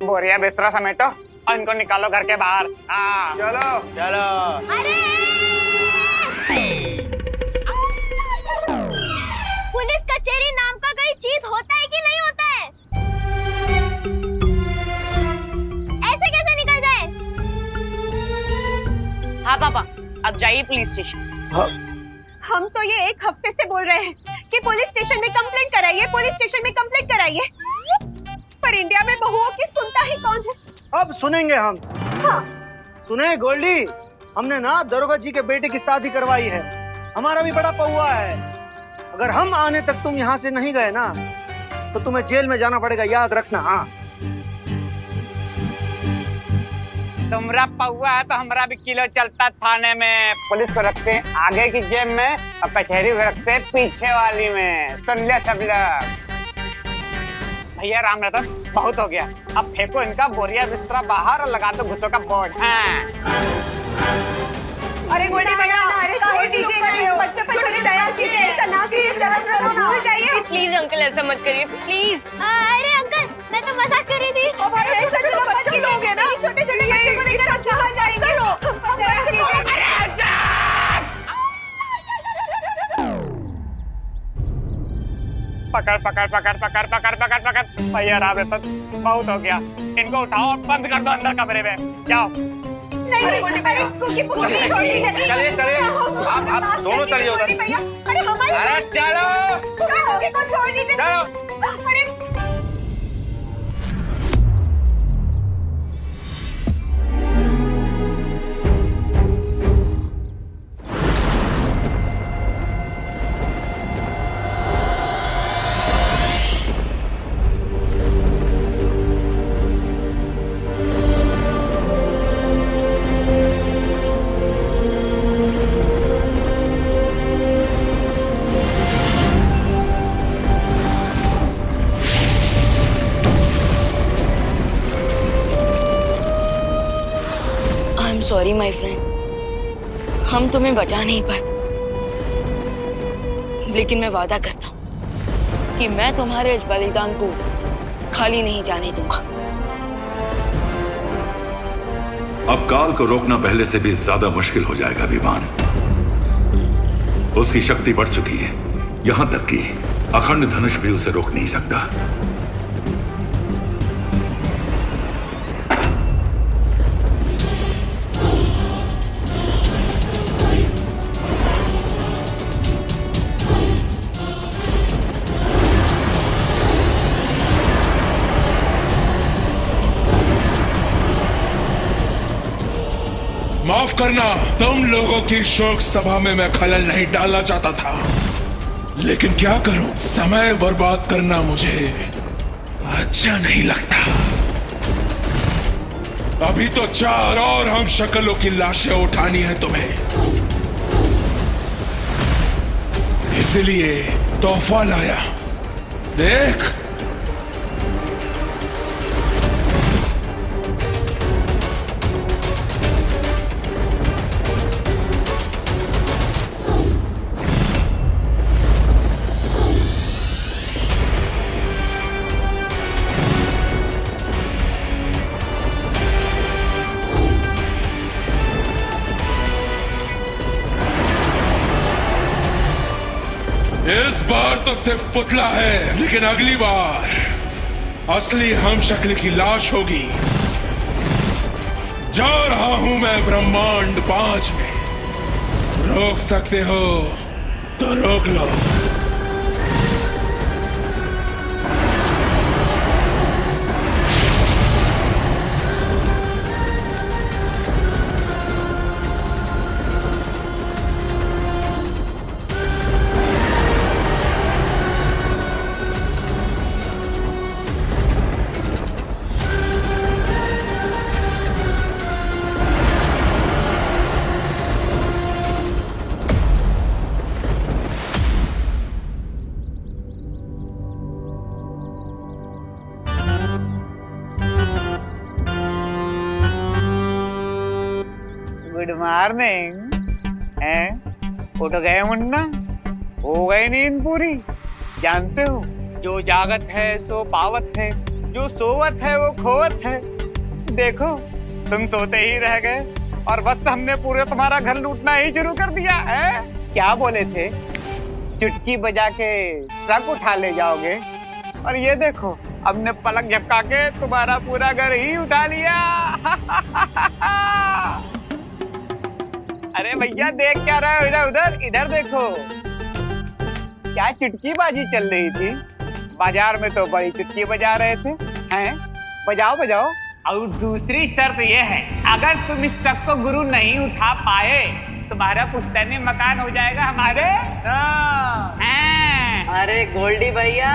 बोरिया बिस्तरा समेटो और इनको निकालो घर के बाहर। हाँ चलो चलो। अरे पुलिस कचहरी नाम का कोई चीज होता है कि नहीं होता है? ऐसे कैसे निकल जाए? हाँ पापा, अब जाइए पुलिस स्टेशन। हम तो ये एक हफ्ते से बोल रहे हैं कि पुलिस स्टेशन में कंप्लेंट कराइए, पुलिस स्टेशन में कंप्लेंट कराइए, पर इंडिया में बहुओं की सुनता ही कौन है? अब सुनेंगे हम। हाँ। सुने गोल्डी, हमने ना दरोगा जी के बेटे की शादी करवाई है। हमारा भी बड़ा पौआ है। अगर हम आने तक तुम यहाँ से नहीं गए ना तो तुम्हें जेल में जाना पड़ेगा, याद रखना। हाँ, तुमरा पौआ है तो हमारा भी किलो चलता थाने में। पुलिस को रखते हैं आगे की जेब में और कचहरी को रखते हैं पीछे वाली में। सुन लिया सब लोग। भैया राम रतन, बहुत हो गया। अब फेंको इनका बोरिया बिस्तरा बाहर और लगा दो भूतों का बोर्ड। हाँ। अरे गोल्डी भैया, अरे छोड़ दीजिए, बच्चों पर थोड़ी दया कीजिए, ऐसा ना कीजिए, शर्म रखो, भूल जाइए। प्लीज अंकल ऐसा मत करिए प्लीज। अरे अंकल, मैं तो मजाक कर रही थी। ओ भाई, ऐसा चलो बच्चे लोग हैं ना, छोटे छोटे बच्चों को लेकर हम कहाँ जाएंगे? दया कीजिए। पकड़ पकड़ पकड़ पकड़ पकड़ पकड़ पकड़। भैया राम रतन, बहुत हो गया। इनको उठाओ और बंद कर दो अंदर कमरे में। जाओ। नहीं, अरे कुकी पुकी छोड़ दीजिए। चलिए चलिए, आप दोनों चलिए उधर। भैया, अरे हमारे अरे चलो कुकी को छोड़ दीजिए। चलो। अरे सॉरी माय फ्रेंड, हम तुम्हें बचा नहीं पाए, लेकिन मैं वादा करता हूँ कि मैं तुम्हारे इस बलिदान को खाली नहीं जाने दूंगा। अब काल को रोकना पहले से भी ज्यादा मुश्किल हो जाएगा विमान। उसकी शक्ति बढ़ चुकी है, यहां तक कि अखंड धनुष भी उसे रोक नहीं सकता। माफ करना, तुम लोगों की शोक सभा में मैं खलल नहीं डालना चाहता था, लेकिन क्या करूं, समय बर्बाद करना मुझे अच्छा नहीं लगता। अभी तो 4 और हम शक्लों की लाशें उठानी है तुम्हें, इसलिए तोहफा लाया, देख। इस बार तो सिर्फ पुतला है, लेकिन अगली बार असली हम शक्ल की लाश होगी। जा रहा हूं मैं ब्रह्मांड 5 में। रोक सकते हो तो रोक लो। Good morning. उठ गए मुन्ना? हो गई नींद पूरी? जानते हो, जो जागत है सो पावत है, जो सोवत है वो खोवत है। देखो तुम सोते ही रह गए और बस हमने पूरे तुम्हारा घर लूटना ही शुरू कर दिया है। क्या बोले थे, चुटकी बजा के ट्रक उठा ले जाओगे, और ये देखो हमने पलक झपका के तुम्हारा पूरा घर ही उठा लिया। अरे भैया देख क्या रहे हो, इधर उधर इधर देखो। क्या चुटकी बाजी चल रही थी, बाजार में तो बड़ी चुटकी बजा रहे थे। हैं बजाओ बजाओ। और दूसरी शर्त ये है, अगर तुम इस ट्रक को गुरु नहीं उठा पाए तुम्हारा पुश्तैनी मकान हो जाएगा हमारे। अरे गोल्डी भैया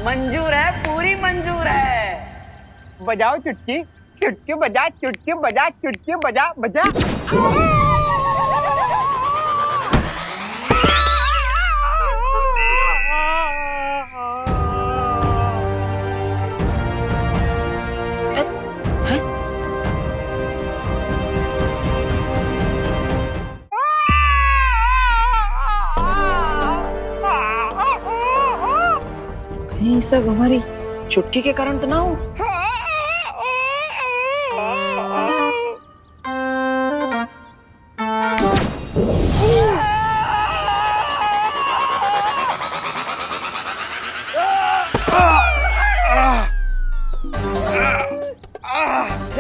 मंजूर है, पूरी मंजूर है। बजाओ चुटकी, चुटकी बजा, चुटकी बजा, चुटकी बजा बजा। ये सब हमारी चुटकी के कारण तो ना हो।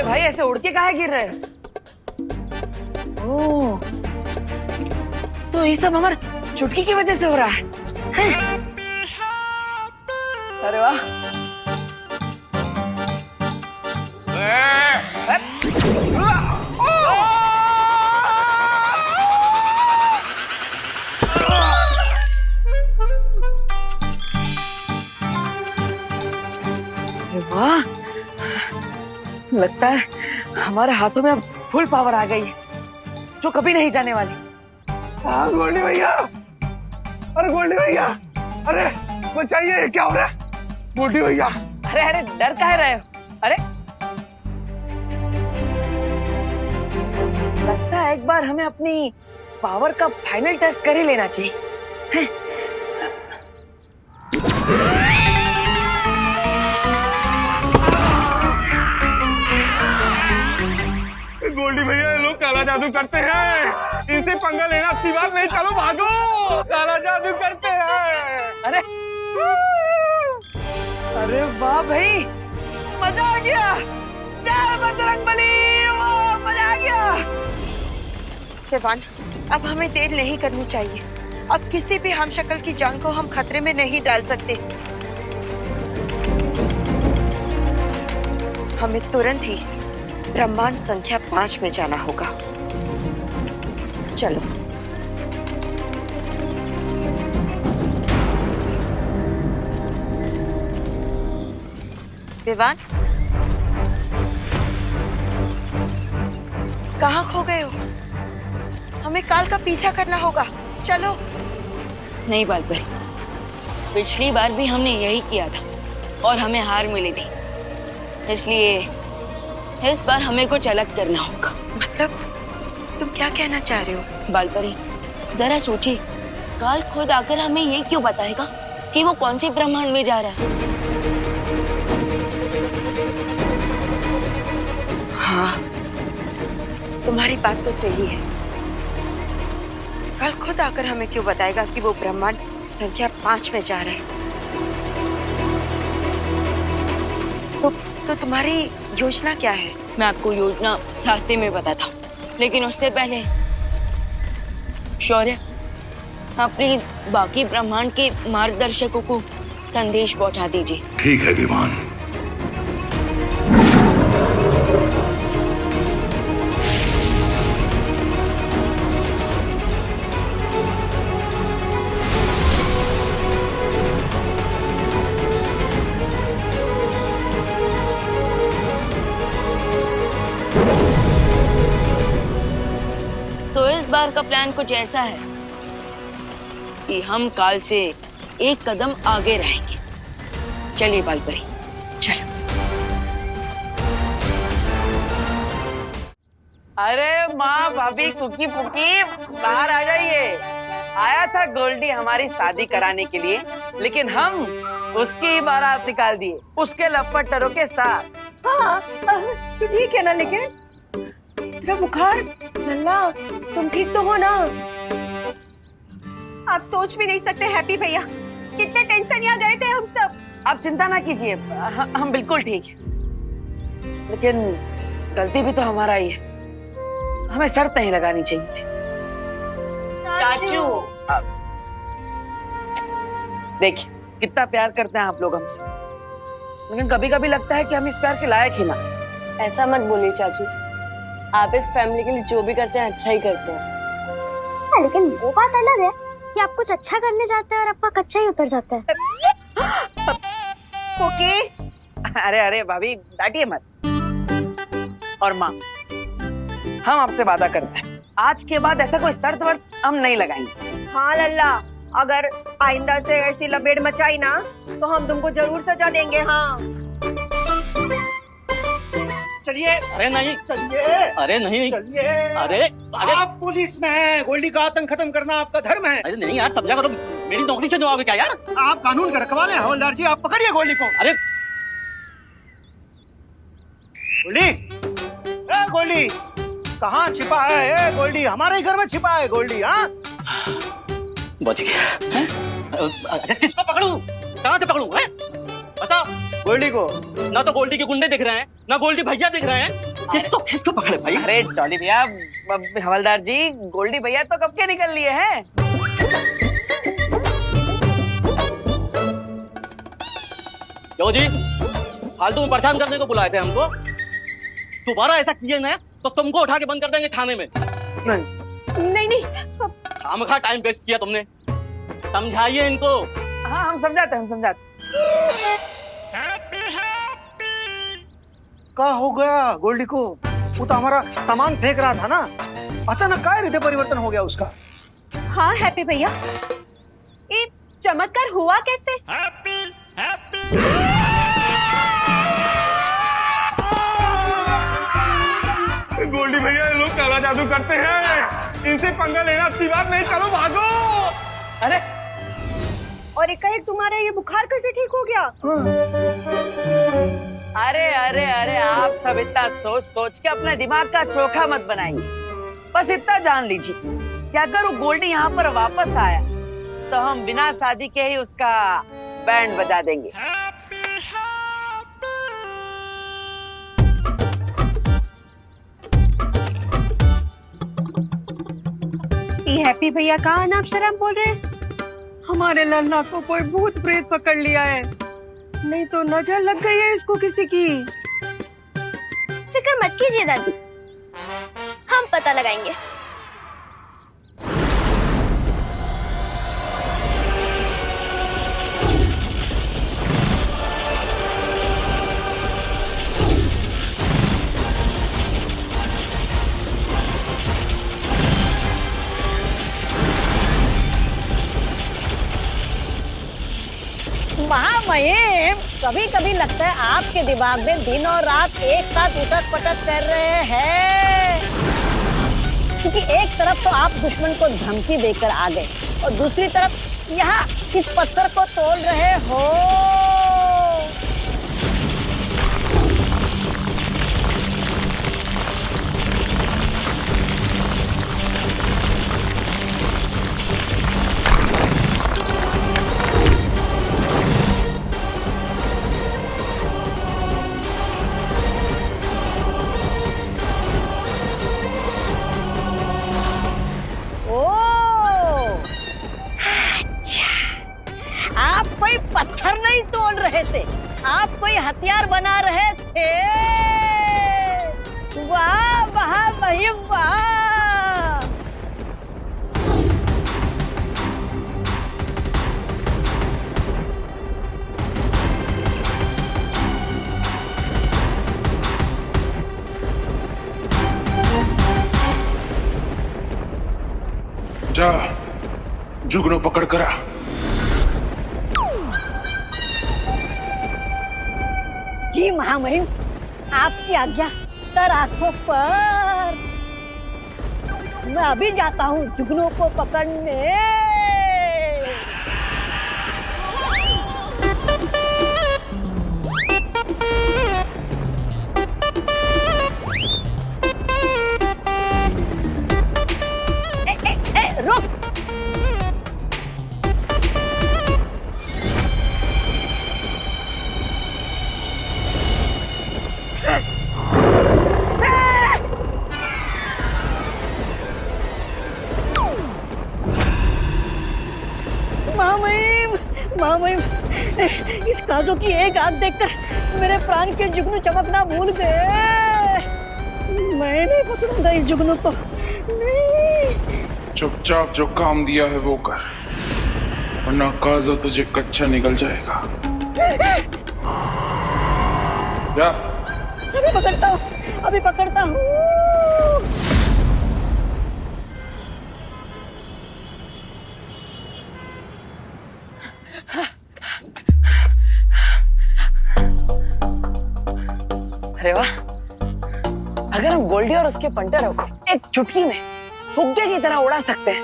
भाई ऐसे उड़ के काहे गिर रहे? ओह, तो ये सब हमारे चुटकी की वजह से हो रहा है। अरे वाह। वाह, लगता है हमारे हाथों में अब फुल पावर आ गई है, जो कभी नहीं जाने वाली। हाँ गोल्डी भैया, अरे गोल्डी भैया, अरे बचाइए, क्या हो रहा है गोल्डी भैया? अरे अरे डर काहे रहे हो? अरे लगता है एक बार हमें अपनी पावर का फाइनल टेस्ट कर ही लेना चाहिए। गोल्डी भैया ये लोग काला जादू करते हैं, इनसे पंगा लेना अच्छी बात नहीं। चलो भागो, काला जादू करते हैं। अरे अरे वाह भाई, मजा आ गया। जय बजरंगबली, मजा आ गया। देवान, अब हमें देर नहीं करनी चाहिए। अब किसी भी हमशक्ल की जान को हम खतरे में नहीं डाल सकते। हमें तुरंत ही ब्रह्मांड संख्या 5 में जाना होगा। चलो। विवान, कहाँ खो गए हो? हमें काल का पीछा करना होगा। चलो। नहीं बालपरी, पिछली बार भी हमने यही किया था और हमें हार मिली थी, इसलिए इस बार हमें कुछ अलग करना होगा। मतलब तुम क्या कहना चाह रहे हो? बालपरी जरा सोचिए, काल खुद आकर हमें ये क्यों बताएगा कि वो कौन से ब्रह्मांड में जा रहा है? हाँ, तुम्हारी बात तो सही है। कल खुद आकर हमें क्यों बताएगा कि वो ब्रह्मांड संख्या 5 में जा रहे हैं? तो तुम्हारी योजना क्या है? मैं आपको योजना रास्ते में बताता हूँ, लेकिन उससे पहले शौर्य अपने बाकी ब्रह्मांड के मार्गदर्शकों को संदेश पहुंचा दीजिए। ठीक है विमान। तो इस बार का प्लान कुछ ऐसा है कि हम काल से एक कदम आगे रहेंगे। चलिए बालपरी, चलो। अरे माँ भाभी कुकी पुकी बाहर आ जाइए। आया था गोल्डी हमारी शादी कराने के लिए, लेकिन हम उसकी ही बारात निकाल दिए उसके लपटरों के साथ। हाँ तो ठीक है ना, लेकिन तेरा बुखार लल्ला, तुम ठीक तो हो ना? आप सोच भी नहीं सकते हैप्पी भैया, कितने टेंशन यहाँ गए थे हम सब। आप चिंता ना कीजिए, हम बिल्कुल ठीक हैं। लेकिन गलती भी तो हमारा ही है, हमें शर्त नहीं लगानी चाहिए थी। चाचू देखिए कितना प्यार करते हैं आप लोग हमसे, लेकिन कभी कभी लगता है कि हम इस प्यार के लायक ही ना। ऐसा मत बोलिए चाचू, आप इस फैमिली के लिए जो भी करते हैं अच्छा ही करते हैं। लेकिन वो बात अलग है कि आप कुछ अच्छा करने जाते हैं और आपका कच्चा ही उतर जाता है। ओके अरे अरे भाभी डांटिए मत। और माँ, हम आपसे वादा करते हैं आज के बाद ऐसा कोई शर्त वर्त हम नहीं लगाएंगे। हाँ लल्ला, अगर आइंदा से ऐसी लपेट मचाई ना तो हम तुमको जरूर सजा देंगे। हाँ चलिए। अरे नहीं, चलिए। अरे नहीं, चलिए। अरे अरे आप पुलिस में हैं, गोल्डी का आतंक खत्म करना आपका धर्म है। अरे नहीं यार, समझा करो, मेरी नौकरी से जवाब है क्या यार? आप कानून का रखवाले हैं हवलदार जी, आप पकड़िए गोल्डी को। अरे गोल्डी, ए गोल्डी, कहाँ छिपा है? ए गोल्डी, हमारे ही घर में छिपा है गोल्डी। हाँ बच गया हैं? अरे किसको पकड़ूं? कहाँ से पकड़ूं? हैं? बता। गोल्डी को। ना तो गोल्डी के गुंडे दिख रहे हैं, ना गोल्डी भैया दिख रहे हैं। किसको पकड़े भाई? अरे जॉली भैया, हवलदार जी, गोल्डी भैया तो कब के निकल लिए हैं। क्यों जी, फालतू में परेशान करने को बुलाए थे हमको? दोबारा ऐसा किए ना तो तुमको उठा के बंद कर देंगे थाने में। नहीं खामखा टाइम वेस्ट किया तुमने, समझाइए इनको। हाँ हम समझाते हैं, हम समझाते। क्या हो गया गोल्डी को? वो तो हमारा सामान फेंक रहा था ना, अचानक क्या हृदय परिवर्तन हो गया उसका? हाँ हैप्पी भैया, ये चमत्कार हुआ कैसे? गोल्डी भैया ये लोग काला जादू करते हैं, इनसे पंगा लेना अच्छी बात नहीं, चलो भागो। अरे और एकाएक तुम्हारा ये बुखार कैसे ठीक हो गया? अरे अरे अरे, आप सब इतना सोच सोच के अपने दिमाग का चोखा मत बनाइए। बस इतना जान लीजिए कि अगर वो गोल्डी यहाँ पर वापस आया तो हम बिना शादी के ही उसका बैंड बजा देंगे। ये हैप्पी भैया कहाँ अनाप शराब बोल रहे हैं? हमारे लल्ला को कोई भूत प्रेत पकड़ लिया है। नहीं तो नजर लग गई है इसको किसी की। फिक्र मत कीजिए दादी, हम पता लगाएंगे। महामहिम, कभी कभी लगता है आपके दिमाग में दिन और रात एक साथ उठक पटक कर रहे हैं, क्योंकि एक तरफ तो आप दुश्मन को धमकी देकर आ गए और दूसरी तरफ यहाँ किस पत्थर को तोड़ रहे हो। पत्थर नहीं तोड़ रहे थे, आप कोई हथियार बना रहे थे। वाह वाह भाई वाह। जा जुगनू पकड़ करा। जी महामहिम, आपकी आज्ञा सर आंखों पर। मैं अभी जाता हूँ जुगनू को पकड़ने। काजू की एक आंख देखकर मेरे प्राण के जुगनू चमकना भूल गए। मैं नहीं पकड़ूंगा इस जुगनू को, नहीं। चुपचाप जो काम दिया है वो कर, वरना काजू तुझे कच्चा निकल जाएगा। क्या? अभी पकड़ता हूँ, अभी पकड़ता हूँ। अरे वाह, अगर हम गोल्डी और उसके पंटरों को एक चुटकी में फुग्गे की तरह उड़ा सकते हैं,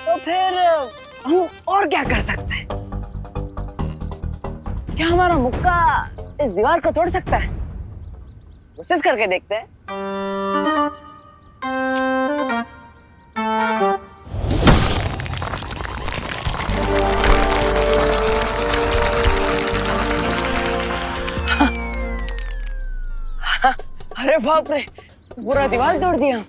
तो फिर हम और क्या कर सकते हैं? क्या हमारा मुक्का इस दीवार को तोड़ सकता है? कोशिश करके देखते हैं। अरे बाप रे, पूरा दीवार तोड़ दिया।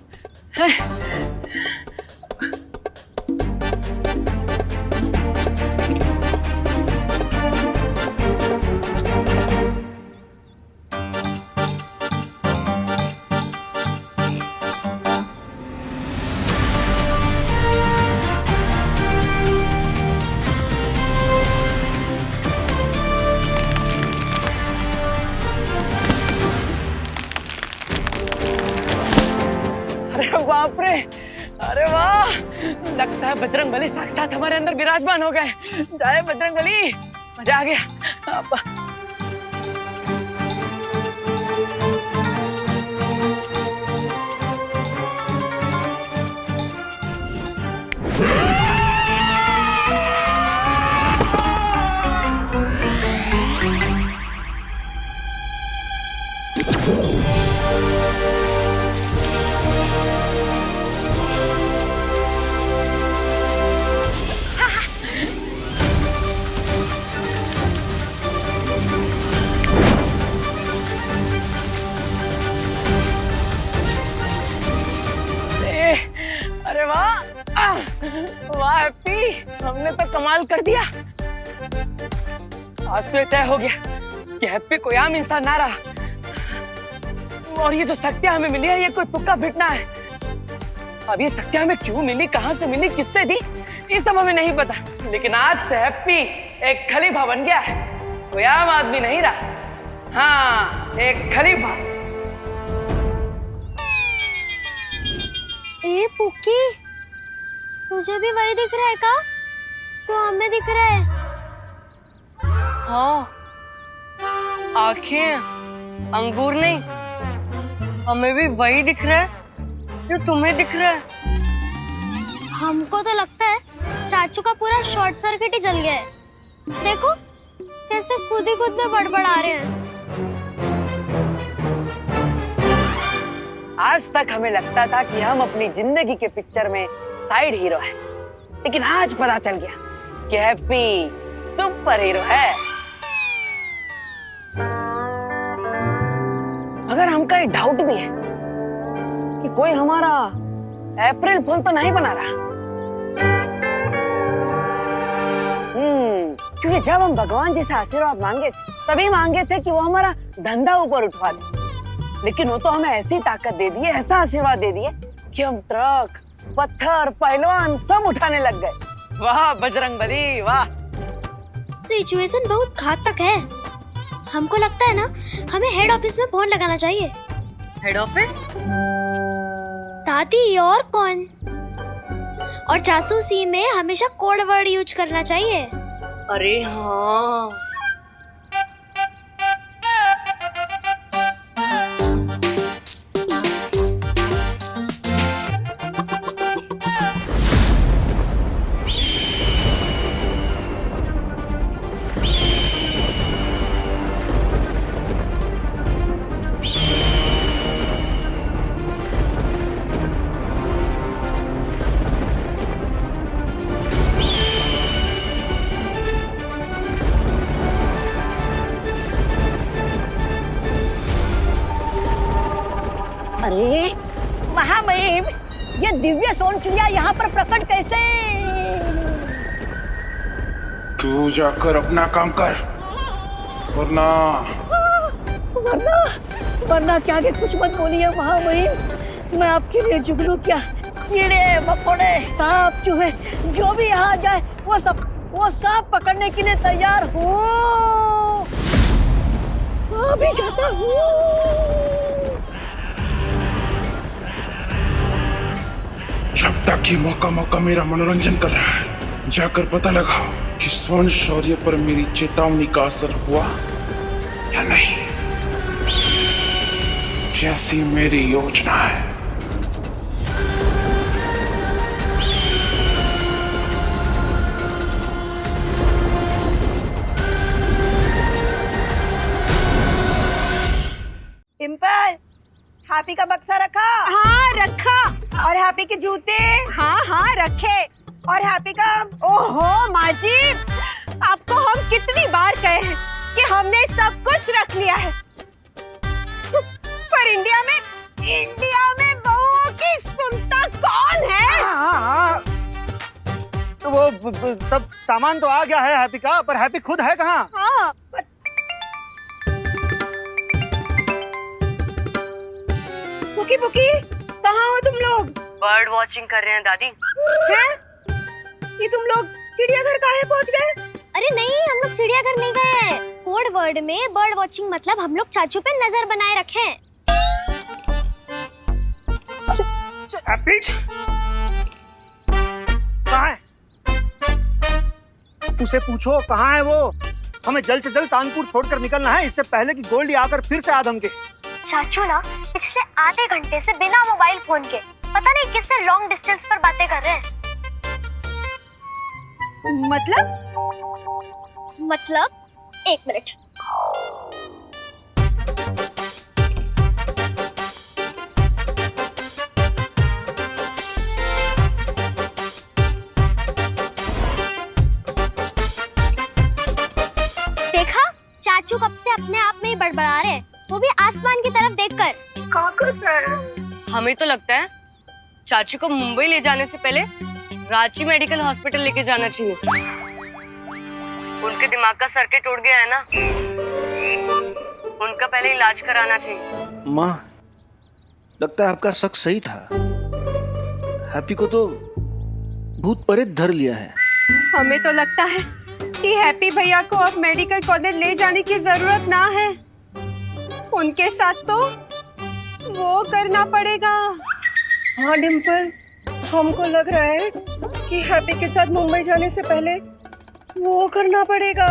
अरे बाप रे, अरे वाह, लगता है बजरंगबली साक्षात हमारे अंदर विराजमान हो गए। जय बजरंगबली, मजा आ गया। अरे वाह, वाह हैप्पी, हमने तो कमाल कर दिया। आज तो तय हो गया कि हैप्पी कोई आम इंसान ना रहा, और ये जो शक्तियां हमें मिली है ये कोई तुक्का फिटना है। अब ये शक्तियां हमें क्यों मिली, कहां से मिली, किसने दी, ये सब हमें नहीं पता, लेकिन आज से हैप्पी एक खलीफा बन गया है, कोई आम आदमी नहीं रहा। हाँ, एक खलीफा। ए पुक्की, तुझे भी वही दिख रहा है का जो हमें दिख रहा है? हाँ, आंखें अंगूर नहीं, हमें भी वही दिख रहा है जो तुम्हें दिख रहा है। हमको तो लगता है चाचू का पूरा शॉर्ट सर्किट ही जल गया है। देखो कैसे खुद ही खुद में बड़बड़ा रहे हैं। आज तक हमें लगता था कि हम अपनी जिंदगी के पिक्चर में साइड हीरो हैं, लेकिन आज पता चल गया कि हैप्पी सुपर हीरो है। मगर हमका एक डाउट भी है कि कोई हमारा अप्रैल फूल तो नहीं बना रहा। क्योंकि जब हम भगवान जी से आशीर्वाद मांगे तभी मांगे थे कि वो हमारा धंधा ऊपर उठवा दे, लेकिन वो तो हमें ऐसी ताकत दे दी है, ऐसा आशीर्वाद दे दिए कि हम ट्रक, पत्थर, पहलवान सब उठाने लग गए। वाह बजरंगबली वाह। सिचुएशन बहुत घातक है। हमको लगता है ना हमें हेड ऑफिस में फोन लगाना चाहिए। Head office? दादी और कौन? और जासूसी में हमेशा कोड वर्ड यूज करना चाहिए। अरे हाँ, अरे महामहिम, ये दिव्य सोन चिड़िया यहाँ पर प्रकट कैसे? तू जाकर अपना काम कर, वरना वरना वरना क्या के कुछ मत बोलिए महाबहिन। मैं आपके लिए जुगनू क्या, कीड़े मकोड़े सांप चूहे जो भी यहाँ जाए वो सब पकड़ने के लिए तैयार हूँ। अभी जाता हूँ। जब तक ये मौका मेरा मनोरंजन कर रहा है, जाकर पता लगाओ कि स्वर्ण शौर्य पर मेरी चेतावनी का असर हुआ या नहीं। जैसी मेरी योजना है। डिम्पल, हैप्पी का बक्सा रखा? हाँ रखा। और हैप्पी के जूते? हाँ रखे। और हैप्पी का, ओहो माँ जी, आपको हम कितनी बार कहे हैं कि हमने सब कुछ रख लिया है, पर इंडिया में बहुओं की सुनता कौन है? हाँ। तो वो सब सामान तो आ गया है हैप्पी का, पर हैप्पी खुद है कहाँ? हाँ पुकी कहाँ हो तुम लोग? बर्ड वॉचिंग कर रहे हैं दादी। हैं? ये तुम लोग चिड़ियाघर काहे पहुँच गए? अरे नहीं, हम लोग चिड़ियाघर नहीं गए। कोड वर्ड में बर्ड वॉचिंग मतलब हम लोग चाचू पे नजर बनाए रखे। हैप्पी कहाँ है? उसे पूछो कहाँ है वो। हमें जल्द से जल्द कानपुर छोड़कर निकलना है, इससे पहले कि गोल्डी आकर फिर से आदम के। चाचू ना पिछले आधे घंटे से बिना मोबाइल फोन के पता नहीं किससे लॉन्ग डिस्टेंस पर बातें कर रहे हैं। मतलब 1 मिनट। देखा, चाचू कब से अपने आप में ही बड़बड़ा रहे हैं, वो भी आसमान की तरफ देखकर। हमें तो लगता है चाचू को मुंबई ले जाने से पहले रांची मेडिकल हॉस्पिटल लेके जाना चाहिए। उनके दिमाग का सर्किट उड़ गया है ना, उनका पहले इलाज कराना चाहिए। माँ, लगता है आपका शक सही था। हैप्पी को तो भूत प्रेत धर लिया है। हमें तो लगता है कि हैप्पी भैया को अब मेडिकल कॉलेज ले जाने की जरूरत ना है, उनके साथ तो वो करना पड़ेगा। हाँ डिम्पल, हमको लग रहा है कि हैप्पी के साथ मुंबई जाने से पहले वो करना पड़ेगा।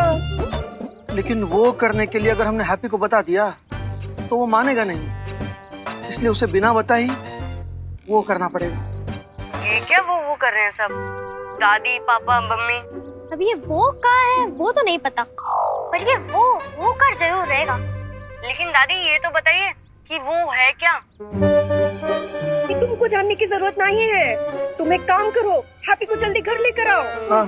लेकिन वो करने के लिए अगर हमने हैप्पी को बता दिया तो वो मानेगा नहीं, इसलिए उसे बिना बताए ही वो करना पड़ेगा। ये क्या वो कर रहे हैं सब? दादी, पापा, मम्मी। अब ये वो कहाँ है वो तो नहीं पता, पर ये वो कर जरूर रहेगा। लेकिन दादी ये तो बताइए कि वो है क्या? कि तुमको जानने की जरूरत नहीं है। तुम एक काम करो, हैप्पी को जल्दी घर लेकर आओ। हाँ।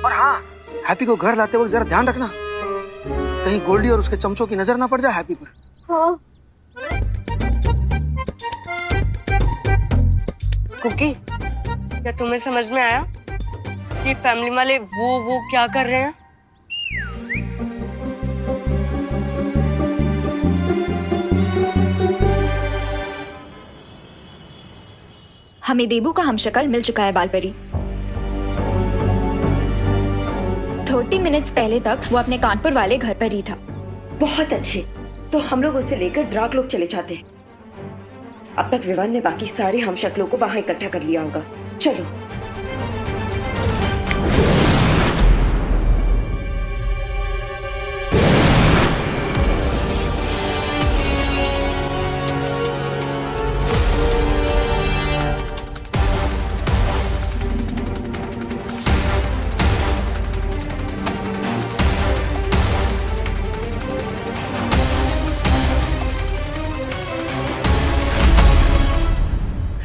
और हाँ, हैप्पी को घर लाते वक्त जरा ध्यान रखना, कहीं गोल्डी और उसके चमचों की नजर ना पड़ जाए हैप्पी पर। हाँ। कुकी, क्या तुम्हें समझ में आया कि फैमिली वाले वो क्या कर रहे हैं? हमें देबू का हमशक्ल मिल चुका है बालपरी। 30 मिनट्स पहले तक वो अपने कानपुर वाले घर पर ही था। बहुत अच्छे, तो हम लोग उसे लेकर ड्राक लोग चले जाते हैं। अब तक विवान ने बाकी सारे हमशक्लों को वहां इकट्ठा कर लिया होगा। चलो।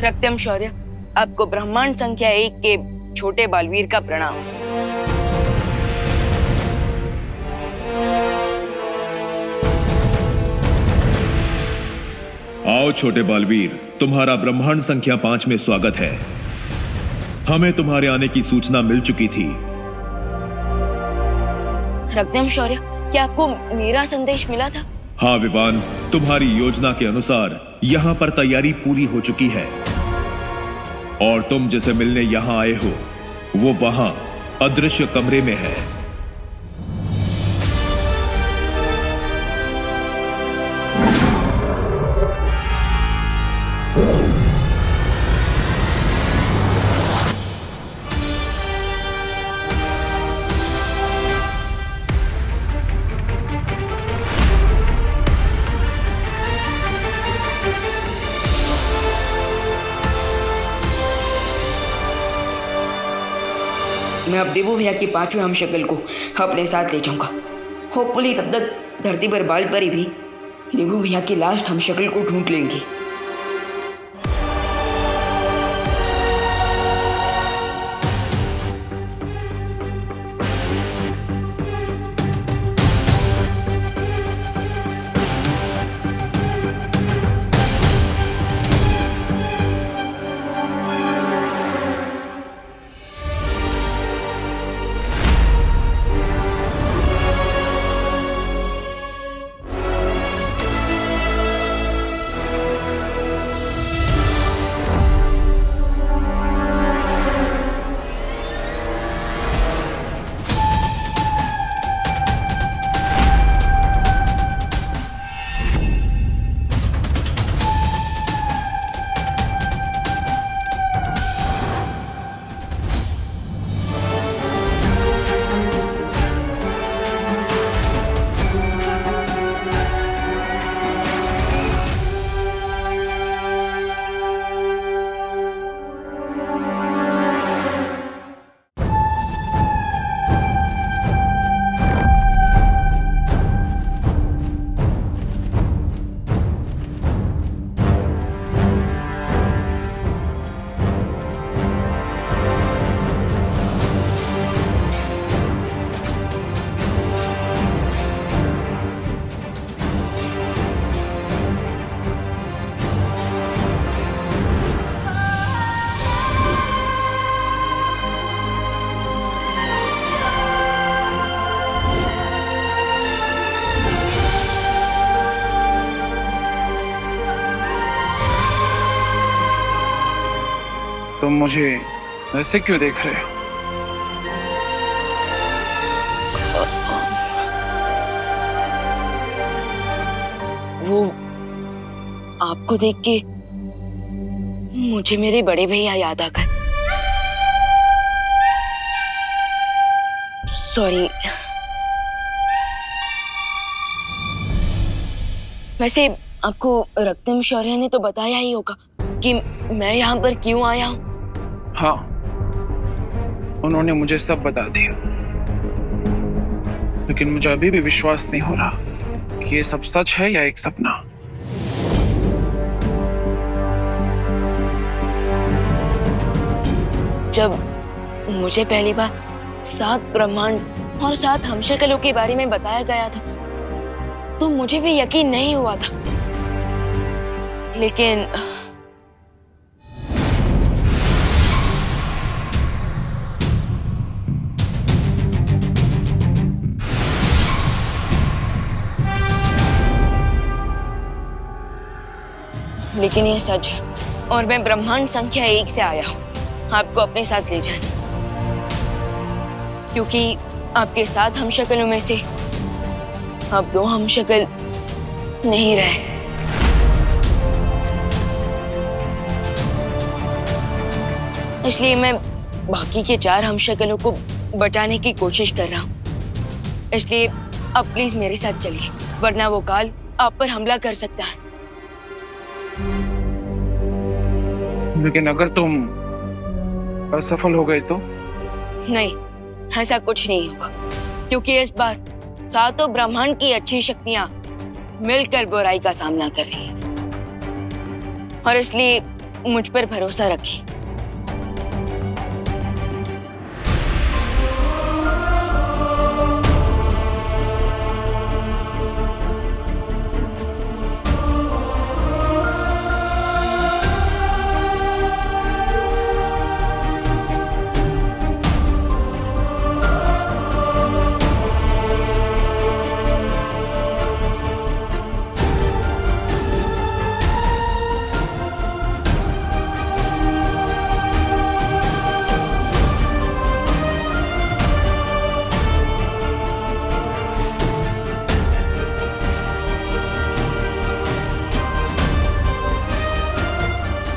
रक्तम शौर्य, आपको ब्रह्मांड संख्या 1 के छोटे बालवीर का प्रणाम। आओ छोटे बालवीर, तुम्हारा ब्रह्मांड संख्या 5 में स्वागत है। हमें तुम्हारे आने की सूचना मिल चुकी थी। रक्तम शौर्य, क्या आपको मेरा संदेश मिला था? हाँ विवान, तुम्हारी योजना के अनुसार यहाँ पर तैयारी पूरी हो चुकी है और तुम जिसे मिलने यहाँ आए हो वो वहां अदृश्य कमरे में है। मैं अब देवू भैया की 5वें हम शक्ल को अपने साथ ले जाऊंगा। होपफुली तब तक धरती पर बाल परी भी देवू भैया की लास्ट हम शक्ल को ढूंढ लेंगी। तुम मुझे ऐसे क्यों देख रहे हो? वो आपको देख के मुझे मेरे बड़े भैया याद आ गए। सॉरी। वैसे आपको रक्तम शौर्य ने तो बताया ही होगा कि मैं यहाँ पर क्यों आया हूँ। हाँ, उन्होंने मुझे सब बता दिया, लेकिन मुझे अभी भी विश्वास नहीं हो रहा कि ये सब सच है या एक सपना। जब मुझे पहली बार 7 ब्रह्मांड और 7 हमशक्लों के बारे में बताया गया था तो मुझे भी यकीन नहीं हुआ था, लेकिन ये सच है और मैं ब्रह्मांड संख्या 1 से आया हूँ आपको अपने साथ ले जाने, क्योंकि आपके 7 हमशक्लों में से अब 2 हमशक्ल नहीं रहे। इसलिए मैं बाकी के 4 हमशक्लों को बचाने की कोशिश कर रहा हूँ। इसलिए अब प्लीज मेरे साथ चलिए, वरना वो काल आप पर हमला कर सकता है। लेकिन अगर तुम असफल हो गए तो? नहीं, ऐसा कुछ नहीं होगा, क्योंकि इस बार 7 ब्रह्मांड की अच्छी शक्तियां मिलकर बुराई का सामना कर रही है और इसलिए मुझ पर भरोसा रखिए।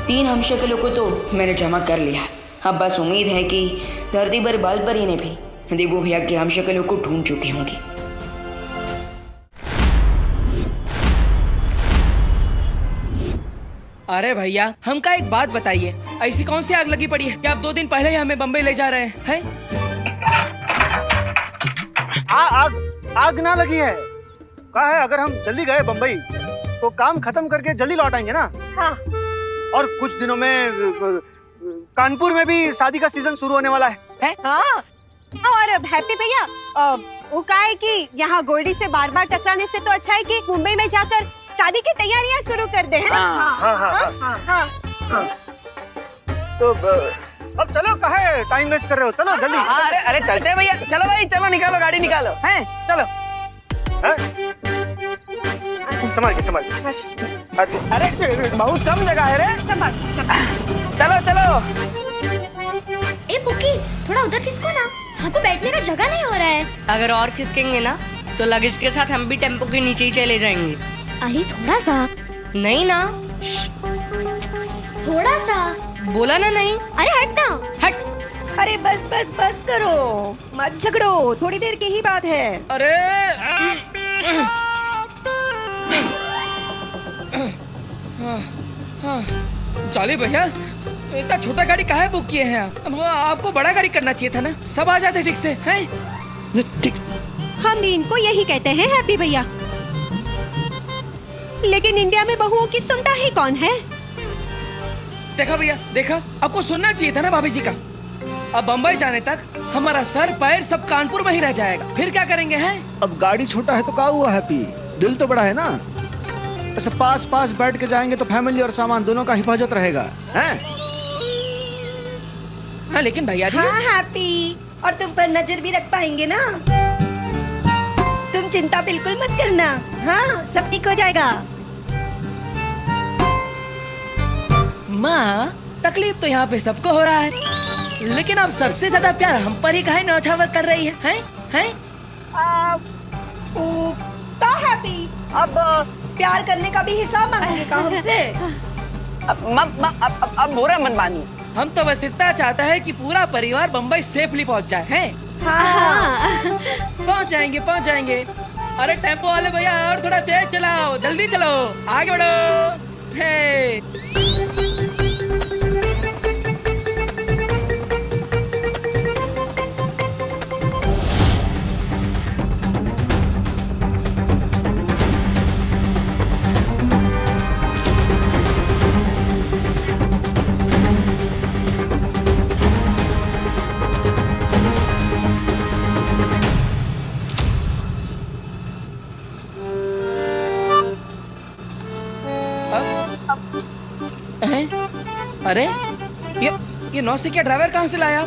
3 हमशक्लों को तो मैंने जमा कर लिया। अब बस उम्मीद है कि धरती पर बाल परी ने भी देवू भैया के हमशक्लों को ढूंढ चुकी होंगी। अरे भैया, हमका एक बात बताइए, ऐसी कौन सी आग लगी पड़ी है कि आप 2 दिन पहले ही हमें बम्बई ले जा रहे हैं? आग ना लगी है। कहा है अगर हम जल्दी गए बम्बई तो काम खत्म करके जल्दी लौट आएंगे ना। हाँ। और कुछ दिनों में कानपुर में भी शादी का सीजन शुरू होने वाला है। हाँ। और हैप्पी भैया, वो कहा है कि यहाँ गोल्डी से बार बार टकराने से तो अच्छा है कि मुंबई में जाकर शादी की तैयारियां शुरू कर दे, है ना? हाँ। तो अब चलो, कहे टाइम वेस्ट कर रहे हो, चलो जल्दी। अरे चलते हैं भैया, चलो भाई, चलो निकालो गाड़ी निकालो, हैं? चलो। संभाल के। अरे बहुत कम जगह है रे। चलो चलो। ए पुकी, थोड़ा उधर खिसको ना, हमको बैठने का जगह नहीं हो रहा है। अगर और खिसकेंगे ना तो लगेज के साथ हम भी टेम्पो के नीचे ही चले जाएंगे। अरे थोड़ा सा। नहीं ना, थोड़ा सा बोला ना नहीं। अरे हट ना। हट। अरे बस करो, मत झगड़ो, थोड़ी देर की ही बात है। अरे चलिए भैया, इतना छोटा गाड़ी काहे बुक किए हैं आप? आपको बड़ा गाड़ी करना चाहिए था ना, सब आ जाते ठीक से, हैं? ठीक। हम भी इनको यही कहते हैं हैप्पी भैया, लेकिन इंडिया में बहुओं की सुनता ही कौन है? देखा भैया, देखा, आपको सुनना चाहिए था ना भाभी जी का। अब बम्बई जाने तक हमारा सर पैर सब कानपुर में ही रह जाएगा, फिर क्या करेंगे? हैं? अब गाड़ी छोटा है तो क्या हुआ हैप्पी, दिल तो बड़ा है ना। ऐसे पास बैठ के जाएंगे तो फैमिली और सामान दोनों का हिफाजत रहेगा, हैं? हाँ लेकिन भैया जी। हाँ हैप्पी, और तुम पर नजर भी रख पाएंगे ना। तुम चिंता बिल्कुल मत करना, हाँ सब ठीक हो जाएगा। माँ, तकलीफ तो यहाँ पे सबको हो रहा है, लेकिन अब सबसे ज्यादा प्यार हम पर ही काहे न्यौछावर कर रही है? हैं? तो हैप्पी, अब प्यार करने का भी हिसाब मांगेंगे का हमसे? अब बुरा मन मानिए, हम तो बस इतना चाहता है कि पूरा परिवार बम्बई सेफली पहुँच जाए, हैं? हाँ। पहुँच जाएंगे। अरे टेम्पो वाले भैया, और थोड़ा तेज चलाओ, जल्दी चलो, आगे बढ़ो। हे अरे ये नौसिखिया ड्राइवर कहाँ से लाया?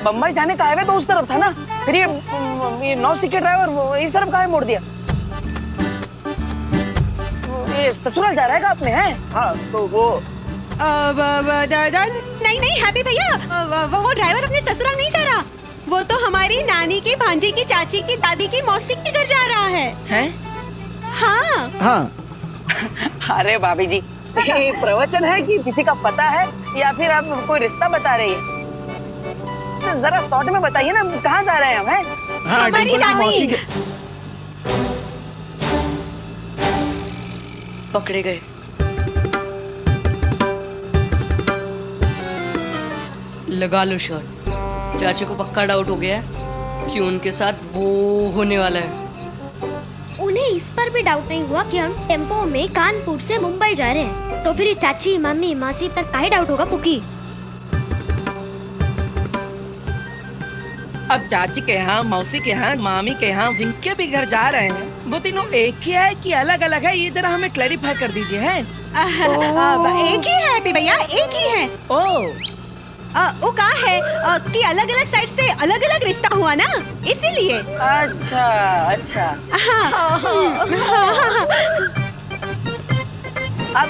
बम्बई जाने का हाईवे तो उस तरफ था ना, फिर ये नौसिखिया ड्राइवर इस तरफ कहाँ मोड़ दिया? ये ससुराल जा रहा है आपने? हैं? हाँ तो वो नहीं हैप्पी भैया, वो ड्राइवर अपने ससुराल नहीं जा रहा, वो तो हमारी नानी की, भांजी की, चाची की, दादी की, मौसी के घर जा रहा है। हैं? हाँ। अरे भाभी जी, ये प्रवचन है कि किसी का पता है या फिर आप कोई रिश्ता बता रही है? तो जरा शॉर्ट में बताइए ना, कहाँ जा रहे हैं हम? हैं? हाँ, मौसी के... पकड़े गए। लगा लो शर्ट, चाची को पक्का डाउट हो गया है कि उनके साथ वो होने वाला है। उन्हें इस पर भी डाउट नहीं हुआ कि हम टेम्पो में कानपुर से मुंबई जा रहे हैं, तो फिर चाची, मम्मी, मासी तक काहे डाउट होगा पुकी? अब चाची के यहाँ, मौसी के यहाँ, मामी के यहाँ, जिनके भी घर जा रहे हैं, वो तीनों एक ही है कि अलग अलग है? ये जरा हमें क्लैरिफाई कर दीजिए। हैं? एक ही है हैप्पी भैया, एक ही है। वो कहा है कि अलग अलग साइड से अलग अलग रिश्ता हुआ ना, इसीलिए। अच्छा। अब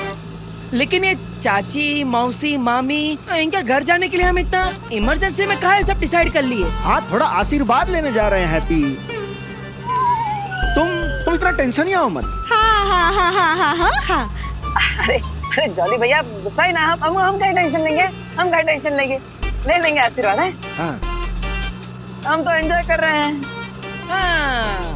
लेकिन ये चाची, मौसी, मामी, इनके घर जाने के लिए हम इतना इमरजेंसी में कहाँ सब डिसाइड कर लिए? हाँ, थोड़ा आशीर्वाद लेने जा रहे हैं हैप्पी। तुम इतना टेंशन ही आओ मत। हाँ। अरे अरे जॉली भैया गुस्सा ही ना, हम कहीं टेंशन लेंगे, हम कहीं टेंशन लेंगे, ले लेंगे आशीर्वाद है। हाँ। हम तो एंजॉय कर रहे हैं। हाँ।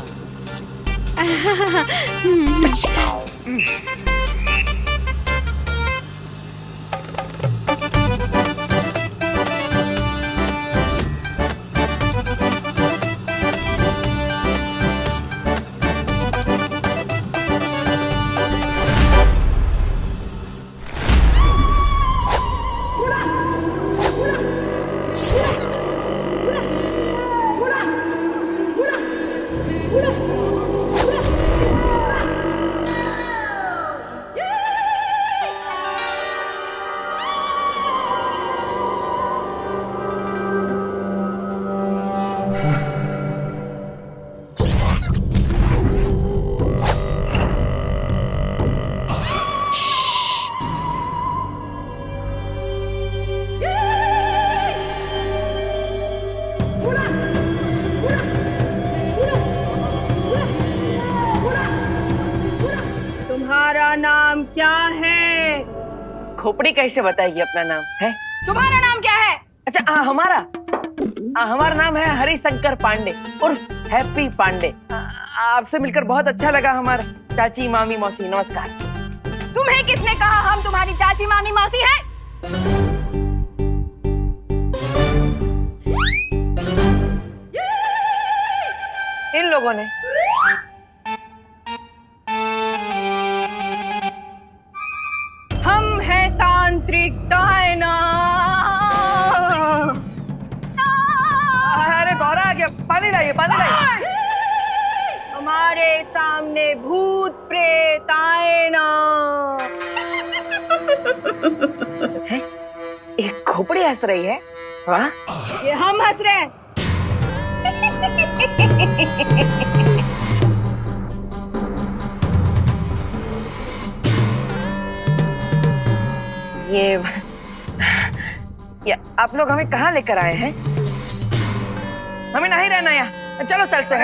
तुम्हारा नाम क्या है? खोपड़ी कैसे बताएगी अपना नाम है? तुम्हारा नाम क्या है? अच्छा हमारा नाम है हरिशंकर पांडे उर्फ हैप्पी पांडे। आपसे मिलकर बहुत अच्छा लगा हमारा चाची मामी मौसी। नमस्कार। तुम्हें किसने कहा हम तुम्हारी चाची मामी मौसी हैं? इन लोगों ने। हम हैं तांत्रिक डायना। अरे गौरा आ गया, पानी लाइए, पानी लाइए। हमारे सामने भूत प्रेत आए ना। एक खोपड़ी हंस रही है। वाह। ये हम हंस रहे हैं। ये आप लोग हमें कहाँ लेकर आए हैं? हमें नहीं रहना यहाँ, चलो चलते हैं।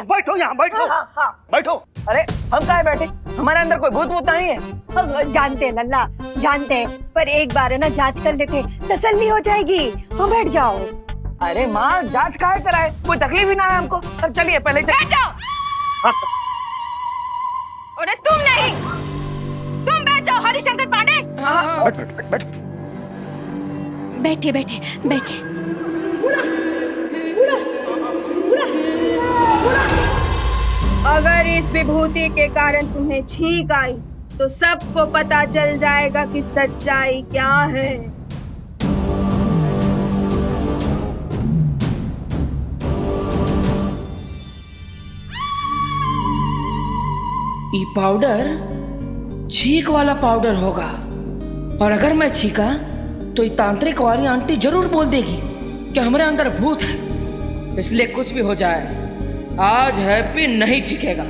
बैठो यहाँ, बैठो बैठो। अरे हम कहाँ बैठे? हमारे अंदर कोई भूत भूत नहीं है। हम जानते हैं लल्ला, जानते हैं, पर एक बार है ना जांच कर लेते, तसल्ली हो जाएगी। हाँ बैठ जाओ। अरे माँ जांच काहे कराए, कोई तकलीफ ही ना है हमको। अब चलिए पहले बैठ जाओ। अरे तुम नहीं, तुम बैठ जाओ हरिशंकर पांडे। बैठिए बैठिए बैठिए। अगर इस विभूति के कारण तुम्हें छींक आई तो सबको पता चल जाएगा कि सच्चाई क्या है। ये पाउडर छींक वाला पाउडर होगा, और अगर मैं छींका तो ये तांत्रिक वाली आंटी जरूर बोल देगी कि हमारे अंदर भूत है। इसलिए कुछ भी हो जाए आज हैप्पी नहीं छींकेगा।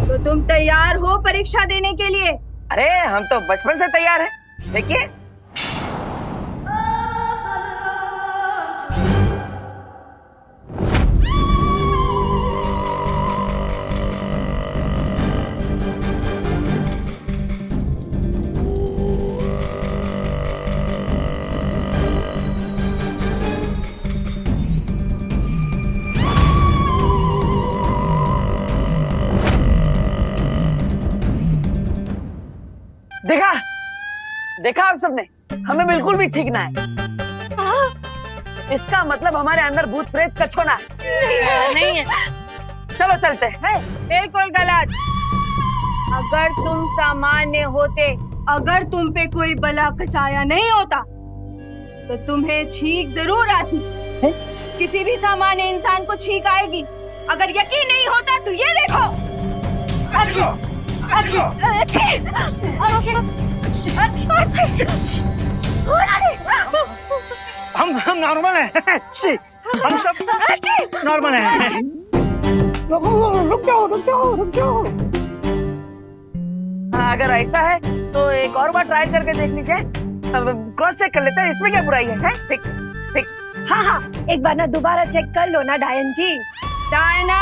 तो तुम तैयार हो परीक्षा देने के लिए? अरे हम तो बचपन से तैयार हैं। देखिए देखा देखा आप सबने, हमें बिल्कुल भी छींकना है। इसका मतलब हमारे अंदर भूत प्रेत का छोना नहीं है। चलो चलते हैं। बिल्कुल गलत। अगर तुम सामान्य होते, अगर तुम पे कोई बला कसाया नहीं होता तो तुम्हें छींक जरूर आती। किसी भी सामान्य इंसान को छींक आएगी। अगर यकीन नहीं होता तो ये देखो। हम नॉर्मल हैं। हम सब नॉर्मल हैं। रुक जाओ। अगर ऐसा है तो एक और बार ट्राई करके देख लीजिए। क्रॉस चेक कर लेते हैं, इसमें क्या बुराई है? ठीक ठीक। हाँ एक बार ना दोबारा चेक कर लो ना डायन जी। डायना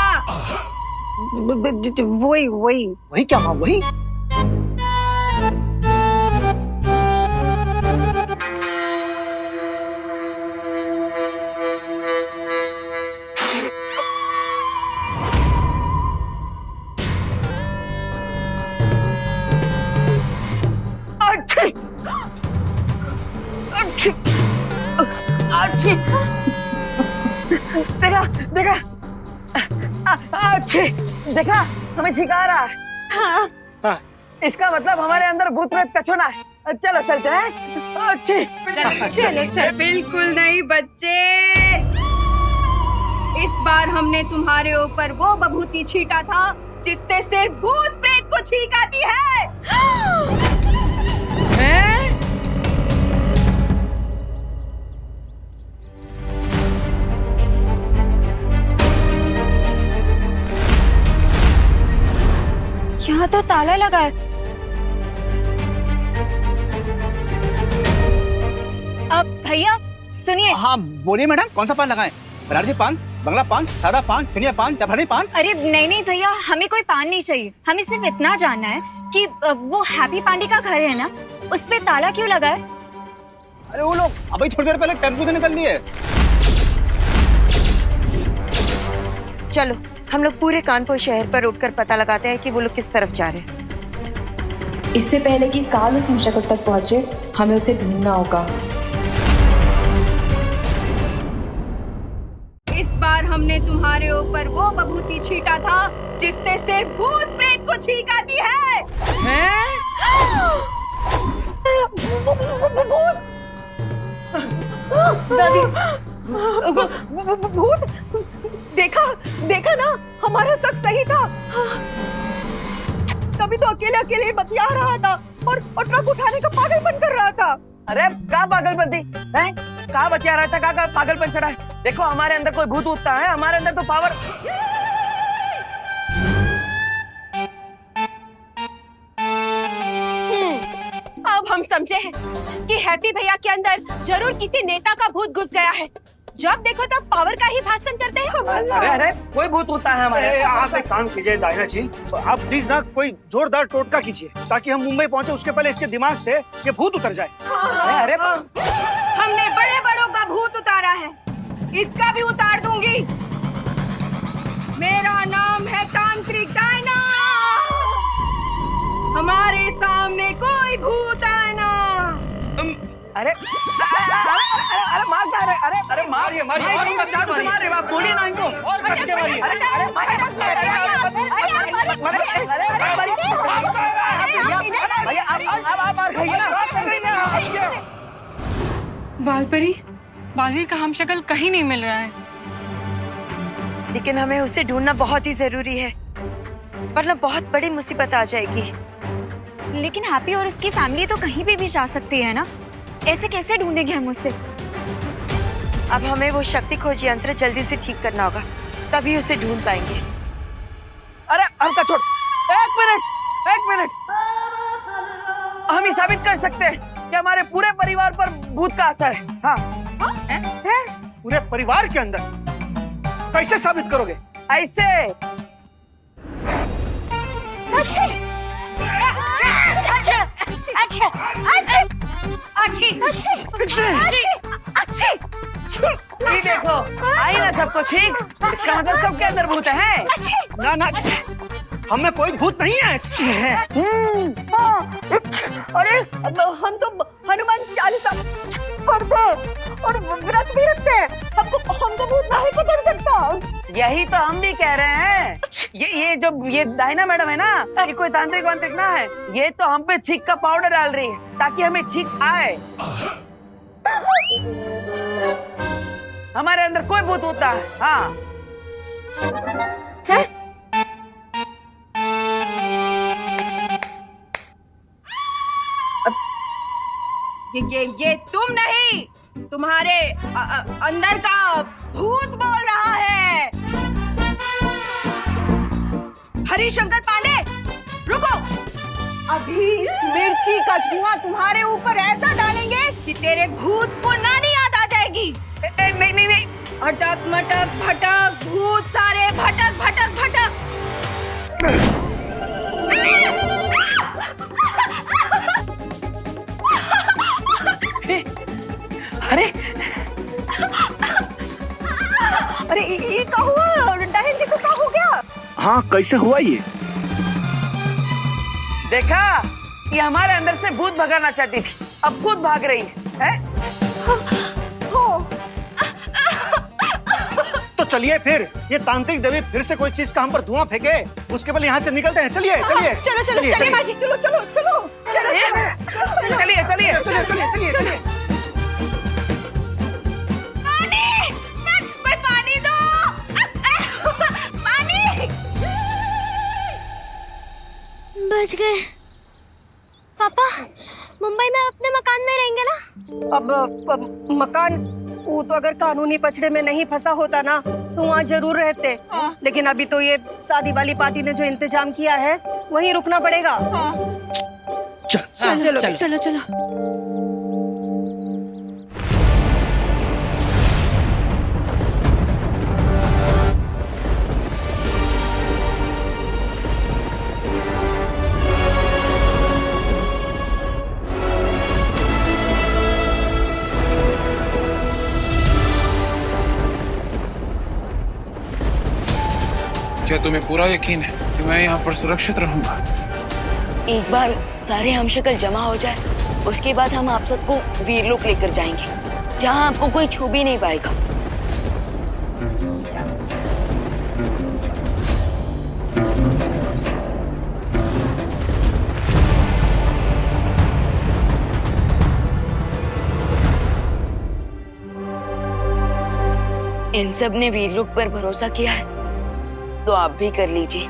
वही वही वही क्या माँ, वही? देखा देखा अच्छे देखा, हमें शिकार आ है। हाँ। इसका मतलब हमारे अंदर भूत प्रेत कछुना है। चलो चलते हैं। अच्छे चलो चलो। बिल्कुल नहीं बच्चे, इस बार हमने तुम्हारे ऊपर वो बभूति छीटा था जिससे सिर्फ भूत प्रेत को छींक आती है। हैं? यहाँ तो ताला लगा है। अब भैया सुनिए। हाँ बोलिए मैडम, कौन सा पान लगाएं? बनारसी पान, बंगला पान, सादा पान, धनिया पान, जाफरानी पान? अरे नहीं भैया, हमें कोई पान नहीं चाहिए। हमें सिर्फ इतना जानना है कि वो हैप्पी पांडे का घर है ना, उस पे ताला क्यों लगा है? अरे वो लोग अभी थोड़ी देर पहले टेम्पो से निकल लिए। चलो हम लोग पूरे कानपुर शहर पर उठकर पता लगाते हैं कि वो लोग किस तरफ जा रहे हैं। इससे पहले कि काल उस हिमशक्ल तक पहुंचे, हमें उसे ढूंढना होगा। इस बार हमने तुम्हारे ऊपर वो बभूति छीटा था जिससे सिर्फ भूत प्रेत को छींक आती है। हैं? दादी, भूत? देखा ना, हमारा शक सही था। तभी तो अकेले अकेले बतिया रहा था और ट्रक उठाने का पागलपन कर रहा था। अरे का पागलपंती है? का बतिया रहा था? का पागलपन चढ़ा है? देखो हमारे अंदर कोई भूत उठता है, हमारे अंदर तो पावर। अब हम समझे हैं कि हैप्पी भैया के अंदर जरूर किसी नेता का भूत घुस गया है। जब देखो तब पावर का ही भाषण करते हैं। अरे कोई भूत होता है हमारे। आप एक काम कीजिए डायना जी, आप प्लीज ना कोई जोरदार टोटका कीजिए ताकि हम मुंबई पहुंचे उसके पहले इसके दिमाग से ये भूत उतर जाए। अरे हमने बड़े बड़ों का भूत उतारा है, इसका भी उतार दूंगी। मेरा नाम है तांत्रिक डायना। हमारे सामने कोई भूत आना। अरे मार अरे मारिए बोलिए ना इनको। और कस के मारिए। बालपरी, बालवीर का हमशक्ल कहीं नहीं मिल रहा है। लेकिन हमें उसे ढूंढना बहुत ही जरूरी है, वरना बहुत बड़ी मुसीबत आ जाएगी। लेकिन हैप्पी और उसकी फैमिली तो कहीं भी जा सकती है ना, ऐसे कैसे ढूंढेंगे हम उसे? अब हमें वो शक्ति खोज यंत्र जल्दी से ठीक करना होगा, तभी उसे ढूंढ पाएंगे। अरे हमका छोड़, एक मिनट। हम ही साबित कर सकते हैं कि हमारे पूरे परिवार पर भूत का असर है। हाँ। पूरे परिवार के अंदर? कैसे साबित करोगे? ऐसे। ये देखो, आई ना सबको ठीक। इसका मतलब सबके अंदर भूत है। ना हमें कोई भूत नहीं है। अरे हम तो हनुमान चालीसा पढ़ते और व्रत भी रखते हैं। हमको भूत नहीं को डर सकता। यही तो हम भी कह रहे हैं। ये डायना मैडम है ना, ये कोई तांत्रिक वांत्रिक ना है। ये तो हम पे छींक का पाउडर डाल रही है ताकि हमें छींक आए। हमारे अंदर कोई भूत होता है। हाँ। ये तुम नहीं, तुम्हारे अंदर का भूत बोल रहा है। हरिशंकर पांडे, रुको। अभी इस मिर्ची का धुआं तुम्हारे ऊपर ऐसा डालेंगे कि तेरे भूत को नानी याद आ जाएगी। नहीं। अटक मटक भटक, भूत सारे भटक भटक भटक। अरे अरे ये क्या हुआ? डायन जी को क्या हो गया? हाँ, कैसे हुआ ये? देखा, ये हमारे अंदर से भूत भगाना चाहती थी, अब खुद भाग रही है? तो चलिए फिर, ये तांत्रिक देवी फिर से कोई चीज का हम पर धुआं फेंके, उसके पहले यहाँ से निकलते हैं। चलिए चलिए चलो चलो चलिए मासी, चलो चलो चलो चलो चलिए चलिए चलिए चलिए चलिए। पानी दो, पानी। बच गए। पापा, मुंबई में अपने मकान में रहेंगे ना? अब मकान, वो तो अगर कानूनी पचड़े में नहीं फंसा होता ना तो वहाँ जरूर रहते। लेकिन अभी तो ये शादी वाली पार्टी ने जो इंतजाम किया है वहीं रुकना पड़ेगा। चलो चलो चलो चलो। क्या तुम्हें पूरा यकीन है कि मैं यहाँ पर सुरक्षित रहूंगा? एक बार सारे हमशक्ल जमा हो जाए, उसके बाद हम आप सबको वीरलोक लेकर जाएंगे, जहाँ आपको कोई छू भी नहीं पाएगा। इन सब ने वीरलोक पर भरोसा किया है, तो आप भी कर लीजिए।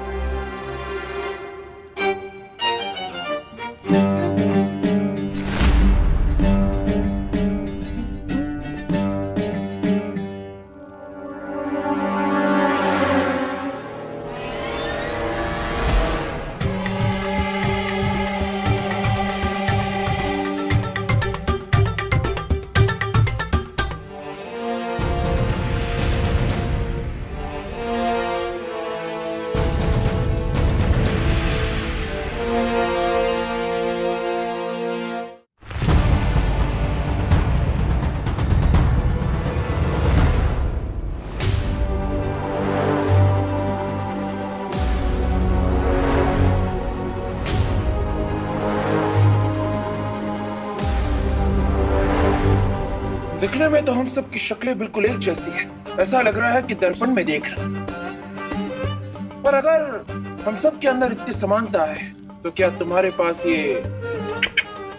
दिखने में तो हम सब की शक्लें बिल्कुल एक जैसी है, ऐसा लग रहा है कि दर्पण में देख रहे हैं। पर अगर हम सब के अंदर इतनी समानता है तो क्या तुम्हारे पास ये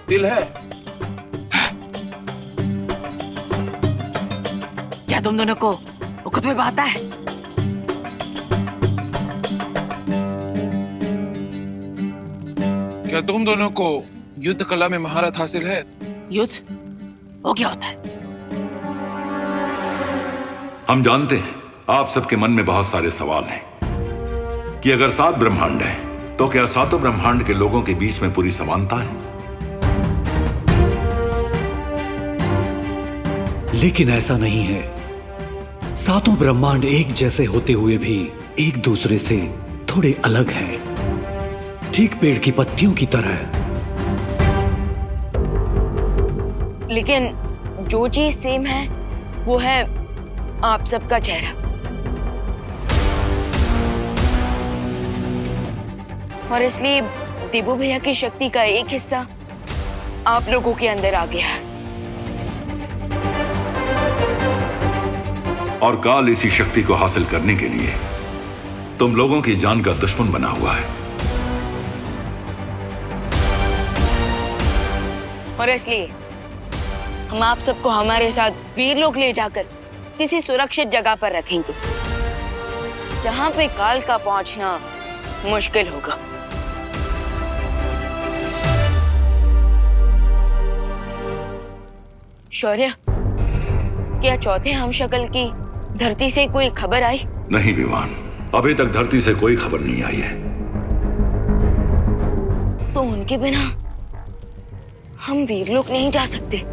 दिल है? क्या तुम दोनों को वो खुद में बात है? क्या तुम दोनों को युद्ध कला में महारत हासिल है? युद्ध? वो क्या होता है? हम जानते हैं आप सबके मन में बहुत सारे सवाल हैं कि अगर 7 ब्रह्मांड हैं, तो क्या सातों ब्रह्मांड के लोगों के बीच में पूरी समानता है? लेकिन ऐसा नहीं है। सातों ब्रह्मांड एक जैसे होते हुए भी एक दूसरे से थोड़े अलग हैं, ठीक पेड़ की पत्तियों की तरह। लेकिन जो चीज सेम है वो है आप सबका चेहरा। और इसलिए दिबू भैया की शक्ति का एक हिस्सा आप लोगों के अंदर आ गया है। और काल इसी शक्ति को हासिल करने के लिए तुम लोगों की जान का दुश्मन बना हुआ है। और इसलिए हम आप सबको हमारे साथ वीरलोक ले जाकर किसी सुरक्षित जगह पर रखेंगे, जहां पे काल का पहुंचना मुश्किल होगा। शौर्य, क्या चौथे हमशक्ल की धरती से कोई खबर आई? नहीं विवान, अभी तक धरती से कोई खबर नहीं आई है। तो उनके बिना हम वीरलोक नहीं जा सकते।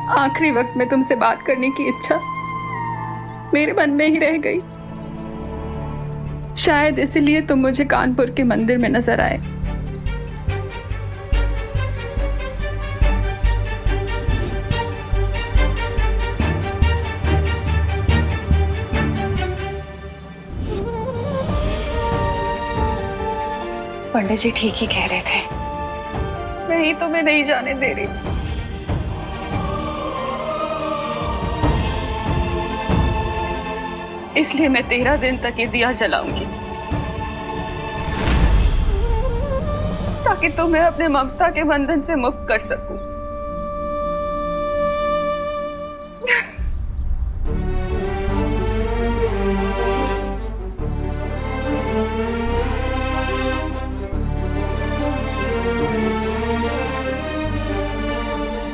आखिरी वक्त में तुमसे बात करने की इच्छा मेरे मन में ही रह गई। शायद इसलिए तुम मुझे कानपुर के मंदिर में नजर आए। पंडित जी ठीक ही कह रहे थे। मैं ही तुम्हें नहीं जाने दे रही। इसलिए मैं 13 दिन तक ये दिया जलाऊंगी, ताकि तुम्हें अपने ममता के बंधन से मुक्त कर सकूं।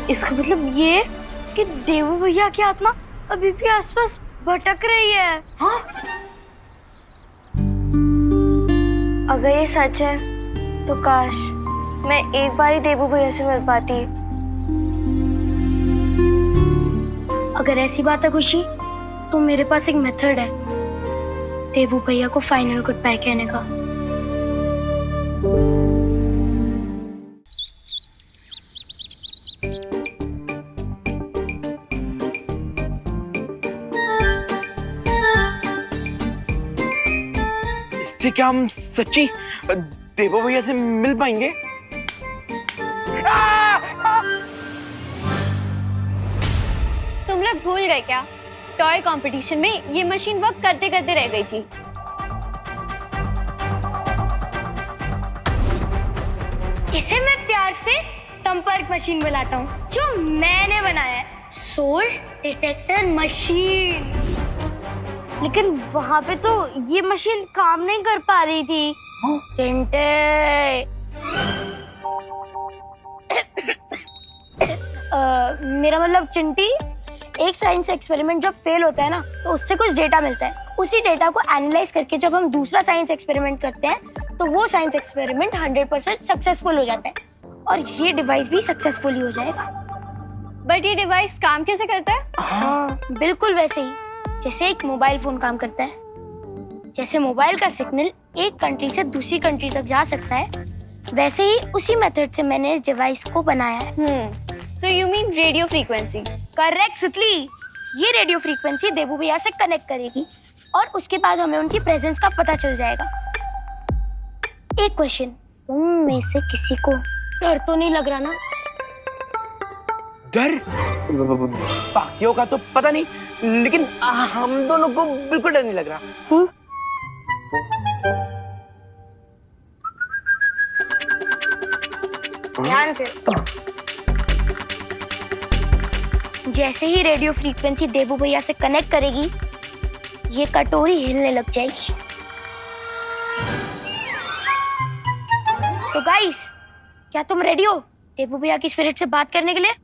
इसका मतलब ये कि देवू भैया की आत्मा अभी भी आसपास भटक रही है। हाँ? अगर ये सच है तो काश मैं एक बार ही देवू भैया से मिल पाती। अगर ऐसी बात है खुशी, तो मेरे पास एक मेथड है देवू भैया को फाइनल गुड बाय कहने का। क्या हम सच्ची देवो भैया से मिल पाएंगे? तुम लोग भूल गए क्या? टॉय कंपटीशन में ये मशीन वर्क करते करते रह गई थी। इसे मैं प्यार से संपर्क मशीन बुलाता हूँ, जो मैंने बनाया है, सोल डिटेक्टर मशीन। लेकिन वहाँ पे तो ये मशीन काम नहीं कर पा रही थी। चिंटे मेरा मतलब चिंटी, एक साइंस एक्सपेरिमेंट जब फेल होता है ना, तो उससे कुछ डेटा मिलता है। उसी डेटा को एनालाइज करके जब हम दूसरा साइंस एक्सपेरिमेंट करते हैं, तो वो साइंस एक्सपेरिमेंट 100% सक्सेसफुल हो जाता है और ये डिवाइस भी सक्सेसफुल ही हो जाएगा। बट ये डिवाइस काम कैसे करता है? हाँ, बिल्कुल वैसे ही जैसे एक मोबाइल फोन काम करता है। जैसे मोबाइल का सिग्नल एक कंट्री से दूसरी कंट्री तक जा सकता है, वैसे ही उसी मेथड से मैंने इस डिवाइस को बनाया है। So you mean radio frequency? Correct सुतली। ये रेडियो फ्रीक्वेंसी देवू भैया से कनेक्ट करेगी और उसके बाद हमें उनकी प्रेजेंस का पता चल जाएगा। एक क्वेश्चन, तुम में से किसी को डर तो नहीं लग रहा ना? डर? बाकियों का तो पता नहीं, लेकिन हम दोनों को बिल्कुल डर नहीं लग रहा। ध्यान से। जैसे ही रेडियो फ्रीक्वेंसी देवू भैया से कनेक्ट करेगी, ये कटोरी हिलने लग जाएगी। तो गाइस, क्या तुम रेडी हो देवू भैया की स्पिरिट से बात करने के लिए?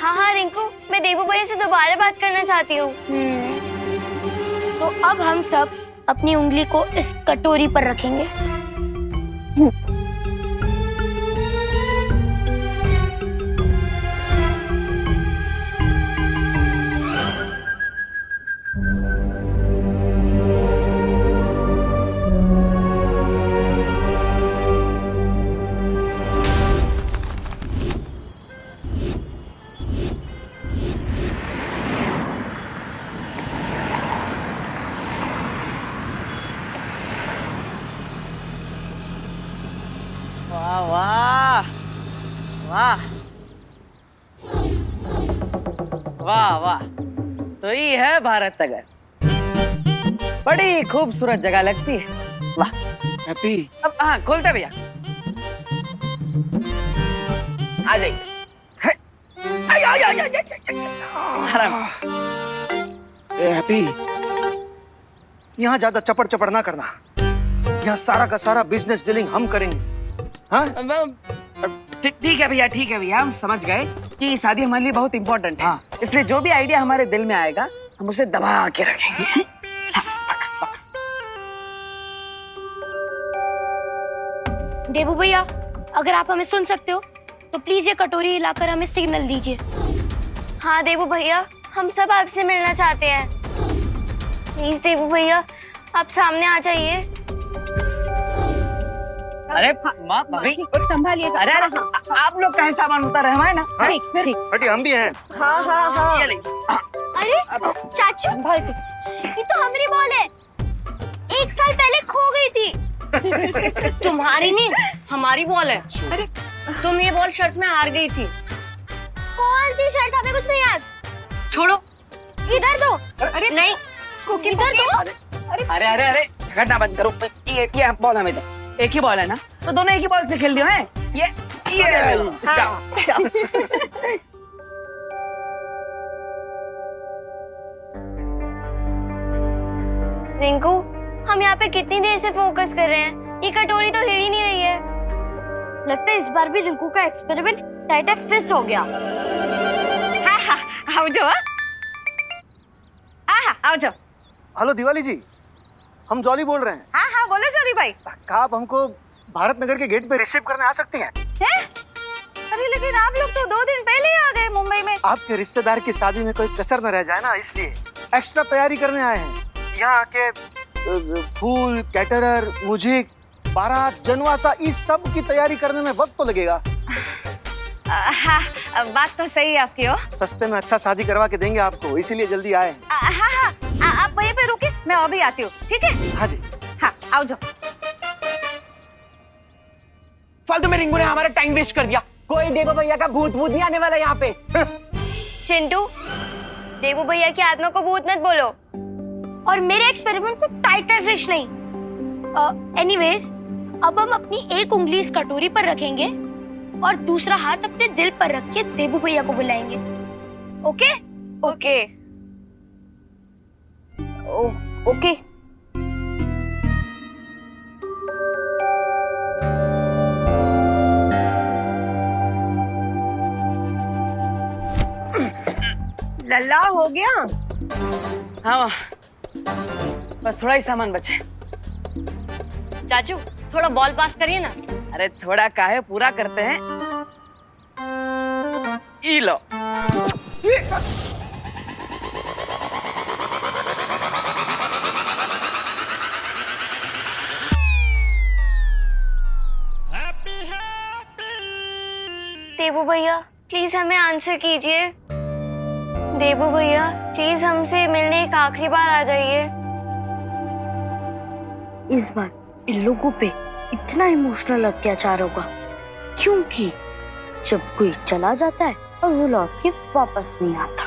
हाँ हाँ रिंकू, मैं देवू भैया से दोबारा बात करना चाहती हूँ। तो अब हम सब अपनी उंगली को इस कटोरी पर रखेंगे। वाह वाह वाह वाह वाह, तो ये है भारत नगर। बड़ी खूबसूरत जगह लगती है। वाह हैप्पी। अब हाँ खोलते भैया, आ जाइए। आराम। हैप्पी, यहाँ ज्यादा चपड़ चपड़ ना करना। यहाँ सारा का सारा बिजनेस डीलिंग हम करेंगे। हाँ? ठीक है भैया, ठीक है भैया, हम समझ गए कि शादी हमारे लिए बहुत इम्पोर्टेंट है। हाँ। इसलिए जो भी आइडिया हमारे दिल में आएगा, हम उसे दबा के रखेंगे। देवू भैया, अगर आप हमें सुन सकते हो तो प्लीज ये कटोरी हिलाकर हमें सिग्नल दीजिए। हाँ देवू भैया, हम सब आपसे मिलना चाहते हैं। प्लीज देवू भैया, आप सामने आ जाइए। अरे माँ भाभी संभालिएगा। अरे आप लोग कहीं सामान उतार रहे हैं ना? ठीक ठीक। हटी, हम भी हैं। हाँ हाँ हाँ। ये लीजिए। अरे चाचू, ये तो हमारी बॉल है, 1 साल पहले खो गई थी। तुम्हारी नहीं, हमारी बॉल है। अरे तुम ये बॉल शर्त में हार गई थी। कौन सी शर्ट, हमें कुछ नहीं याद। छोड़ो। इधर दो। अरे नहीं, इधर दो। अरे अरे अरे झगड़ना बंद करो। ये बॉल हमें दो। एक ही बॉल है ना, तो दोनों एक ही बॉल से खेल दियो हैं। ये जाओ। रिंकू, हम यहाँ पे कितनी देर से फोकस कर रहे हैं, ये कटोरी तो हिल ही नहीं रही है। लगता है इस बार भी रिंकू का एक्सपेरिमेंट टाइट फिक्स हो गया। हाँ हाँ, आओ जाओ। हाँ हाँ, आओ जाओ। हेलो दिवाली जी, हम जॉली बोल रहे हैं। हाँ हाँ, बोलो जॉली भाई। क्या आप हमको भारत नगर के गेट पे रिसीव करने आ सकती हैं? हैं? अरे लेकिन आप लोग तो 2 दिन पहले ही आ गए मुंबई में। आपके रिश्तेदार की शादी में कोई कसर न रह जाए ना, इसलिए एक्स्ट्रा तैयारी करने आए हैं। यहाँ आके फूल, कैटरर, म्यूजिक, बारात, जनवासा, इस सब की तैयारी करने में वक्त तो लगेगा। हाँ, बात तो सही है आपकी। हो सस्ते में अच्छा शादी करवा के देंगे आपको, इसीलिए जल्दी आए हैं। हाँ हाँ, आप वहीं पे रुके, मैं अभी आती हूँ। ठीक है? हाँ जी। हाँ, आओ जाओ। फालतू में रिंकू ने हमारा टाइम वेस्ट कर दिया। कोई देवू भैया का भूत नहीं आने वाला यहाँ पे। चिंटू, देवू भैया की आत्मा को भूत मत बोलो, और मेरे एक्सपेरिमेंट को टाइटर फिश नहीं। एनीवेज, अब हम अपनी एक उंगली इस कटोरी पर रखेंगे और दूसरा हाथ अपने दिल पर रख के देवू भैया को बुलाएंगे। ओके? ओके। ओके। लल्ला हो गया। हाँ, बस थोड़ा ही सामान बचे। चाचू थोड़ा बॉल पास करिए ना। अरे थोड़ा काहे, पूरा करते हैं। ई लो। देवू भैया, प्लीज हमें आंसर कीजिए। देवू भैया, प्लीज हमसे मिलने एक आखिरी बार आ जाइए। इस बार इन लोगों पे इतना इमोशनल अत्याचार होगा, क्योंकि जब कोई चला जाता है और वो लौट के वापस नहीं आता।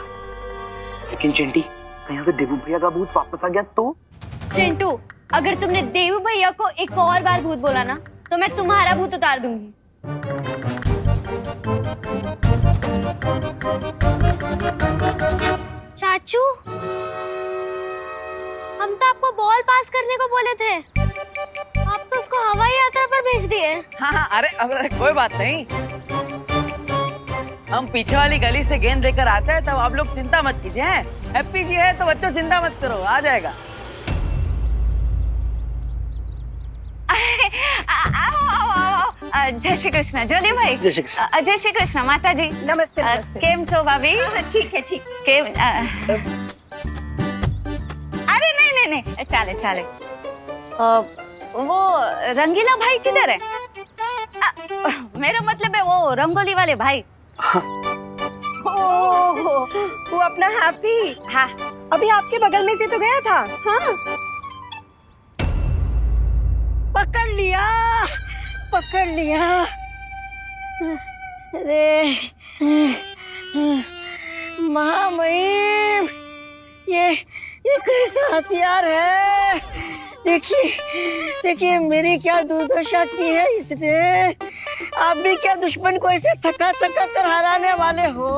लेकिन चिंटी, कहीं अगर देवू भैया का भूत वापस आ गया तो? चिंटू, अगर तुमने देवू भैया को एक और बार भूत बोला ना, तो मैं तुम्हारा भूत उतार दूंगी। चाचू, हम तो आपको बॉल पास करने को बोले थे, आप तो उसको हवाई यात्रा पर भेज दिए। हाँ, अरे कोई बात नहीं। हम पीछे वाली गली से गेंद लेकर आते हैं, तब आप लोग चिंता मत कीजिए। हैप्पी जी है तो बच्चों चिंता मत करो, आ जाएगा। जय श्री कृष्ण जोली भाई। जय श्री कृष्ण। जय श्री कृष्ण माता जी। नमस्ते नमस्ते। केम छो भाभी? ठीक है ठीक। केम अरे नहीं नहीं नहीं, चाले चाले। वो रंगीला भाई किधर है? मेरा मतलब है वो रंगोली वाले भाई। ओह, वो अपना हैप्पी। हाँ, अभी आपके बगल में से तो गया था। हाँ, पकड़ लिया, पकड़ लिया। अरे महामहिम, ये कैसा हथियार है? देखिए देखिए मेरी क्या दुर्दशा की है इसने। आप भी क्या दुश्मन को ऐसे थका थका कर हराने वाले हो?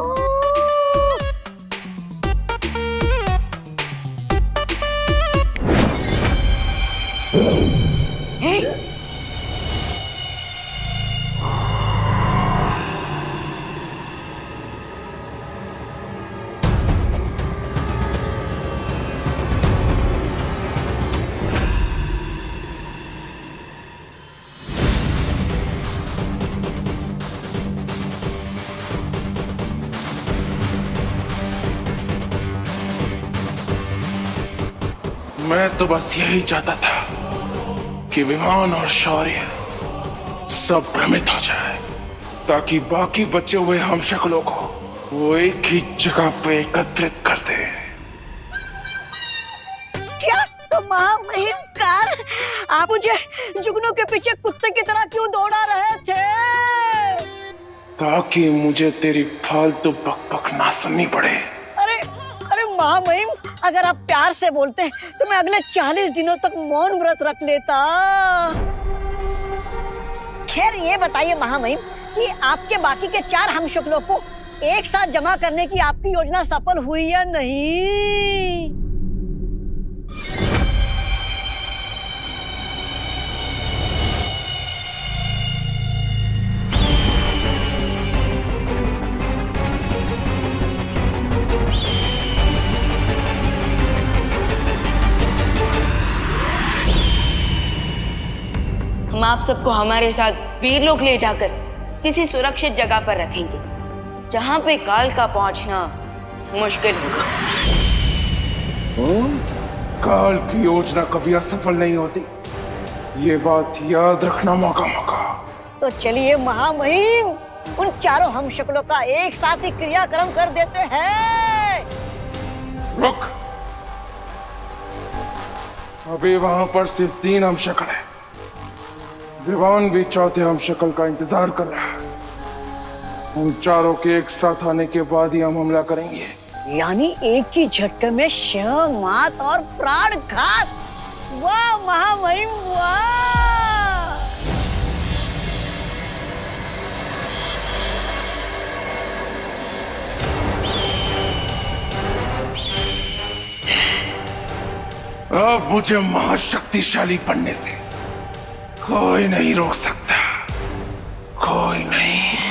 मैं तो बस यही चाहता था कि विमान और शौर्य सब भ्रमित हो जाए, ताकि बाकी बचे हुए हम शक्लों को वो एक ही जगह पे एकत्रित कर दे। क्या तो महामहिम काल, आप मुझे जुगनू के पीछे कुत्ते की तरह क्यों दौड़ा रहे थे? ताकि मुझे तेरी फालतू बकबक ना सुननी पड़े। अरे अरे महामहिम, अगर आप प्यार से बोलते तो मैं अगले 40 दिनों तक मौन व्रत रख लेता। खैर ये बताइए महामहिम कि आपके बाकी के 4 हमशक्लों को एक साथ जमा करने की आपकी योजना सफल हुई या नहीं? हम आप सबको हमारे साथ वीरलोक ले जाकर किसी सुरक्षित जगह पर रखेंगे, जहां पे काल का पहुंचना मुश्किल होगा। काल की योजना कभी असफल नहीं होती, ये बात याद रखना। मौका मौका तो चलिए महामहिम, उन 4 हमशक्लों का एक साथ ही क्रियाक्रम कर देते हैं। रुक, अभी वहां पर सिर्फ 3 हमशक्ल है। विवान भी चौथे हमशक्ल का इंतजार कर रहा है। उन 4 के एक साथ आने के बाद ही हम हमला करेंगे। यानी एक ही झटके में शिव, मात और प्राण घात। वाह महामहिम वाह! अब मुझे महाशक्तिशाली बनने से कोई नहीं रोक सकता, कोई नहीं।